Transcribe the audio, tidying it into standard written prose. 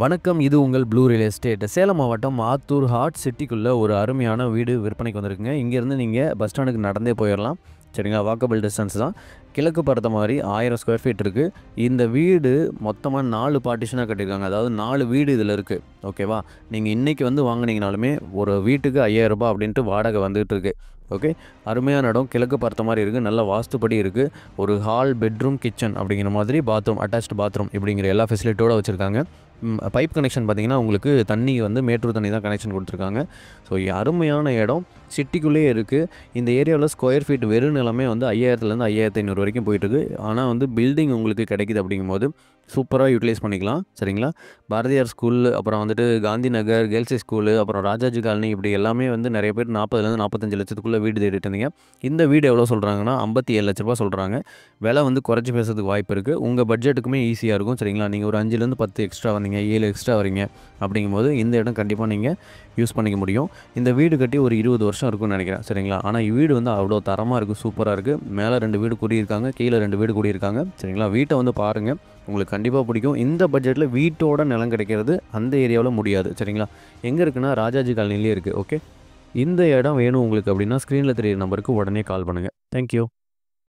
வணக்கம். இது உங்கள் ப்ளூ ரியல் எஸ்டேட். சேலம் மாவட்டம் ஆத்தூர் ஹார்ட் சிட்டிக்குள்ள ஒரு அருமையான வீடு விற்பனைக்கு வந்திருக்குங்க. இங்கேருந்து நீங்கள் பஸ் ஸ்டாண்டுக்கு நடந்தே போயிடலாம். சரிங்களா? வாக்கபிள் டிஸ்டன்ஸ் தான். கிழக்கு பார்த்த மாதிரி 1000 ஸ்கொயர் ஃபீட் இருக்குது. இந்த வீடு மொத்தமாக 4 பார்ட்டிஷனாக கட்டியிருக்காங்க. அதாவது 4 வீடு இதில் இருக்குது. ஓகேவா? நீங்கள் இன்றைக்கி வந்து வாங்கினீங்கனாலுமே ஒரு வீட்டுக்கு ரூ. 5000 அப்படின்ட்டு வாடகை வந்துகிட்டு இருக்கு. ஓகே, அருமையான இடம். கிழக்கு பார்த்த மாதிரி இருக்குது. நல்ல வாஸ்துப்படி இருக்குது. ஒரு ஹால், பெட்ரூம், கிச்சன் அப்படிங்கிற மாதிரி பாத்ரூம், அட்டாச்டு பாத்ரூம் இப்படிங்கிற எல்லா ஃபெசிலிட்டியோடு வச்சுருக்காங்க. பைப் கனெக்ஷன் பார்த்திங்கன்னா உங்களுக்கு தண்ணி வந்து மேட்டூர் தண்ணி தான் கனெக்ஷன் கொடுத்துருக்காங்க. ஸோ அருமையான இடம் சிட்டிக்குள்ளேயே இருக்குது. இந்த ஏரியாவில் ஸ்கொயர் ஃபீட் வெறும் நிலமே வந்து 5000லேருந்து 5500 வரைக்கும் போயிட்டுருக்கு. ஆனால் வந்து பில்டிங் உங்களுக்கு கிடைக்குது அப்படிங்கும்போது சூப்பராக யூட்டிலைஸ் பண்ணிக்கலாம். சரிங்களா? பாரதியார் ஸ்கூல், அப்புறம் வந்துட்டு காந்தி நகர், கேர்ள்ஸை ஸ்கூலு, அப்புறம் ராஜாஜி காலனி இப்படி எல்லாமே வந்து நிறைய பேர் 40லேருந்து 45 லட்சத்துக்குள்ளே வீடு தேடிட்டு இருந்தீங்க. இந்த வீடு எவ்வளோ சொல்கிறாங்கன்னா 57 லட்ச ரூபா சொல்கிறாங்க. விலை வந்து குறைச்சி பேசுறதுக்கு வாய்ப்பு இருக்குது. உங்கள் பட்ஜெட்டுக்குமே ஈஸியாக இருக்கும். சரிங்களா? நீங்கள் ஒரு 5லேருந்து 10 எக்ஸ்ட்ரா வந்தீங்க, 7 எக்ஸ்ட்ரா வரீங்க அப்படிங்கும்போது இந்த இடம் கண்டிப்பாக நீங்கள் யூஸ் பண்ணிக்க முடியும். இந்த வீடு கட்டி ஒரு 20 வருஷம் இருக்கும்னு நினைக்கிறேன். சரிங்களா? ஆனால் வீடு வந்து அவ்வளோ தரமாக இருக்குது, சூப்பராக இருக்குது. மேலே 2 வீடு குடியிருக்காங்க, கீழே 2 வீடு குடியிருக்காங்க. சரிங்களா? வீட்டை வந்து பாருங்கள், உங்களுக்கு கண்டிப்பாக பிடிக்கும். இந்த பட்ஜெட்டில் வீட்டோட நிலம் கிடைக்கிறது அந்த ஏரியாவில் முடியாது. சரிங்களா? எங்கே இருக்குன்னா ராஜாஜி காலனிலே இருக்குது. ஓகே, இந்த இடம் வேணும் உங்களுக்கு அப்படின்னா ஸ்க்ரீனில் தெரியிற நம்பருக்கு உடனே கால் பண்ணுங்கள். தேங்க்யூ.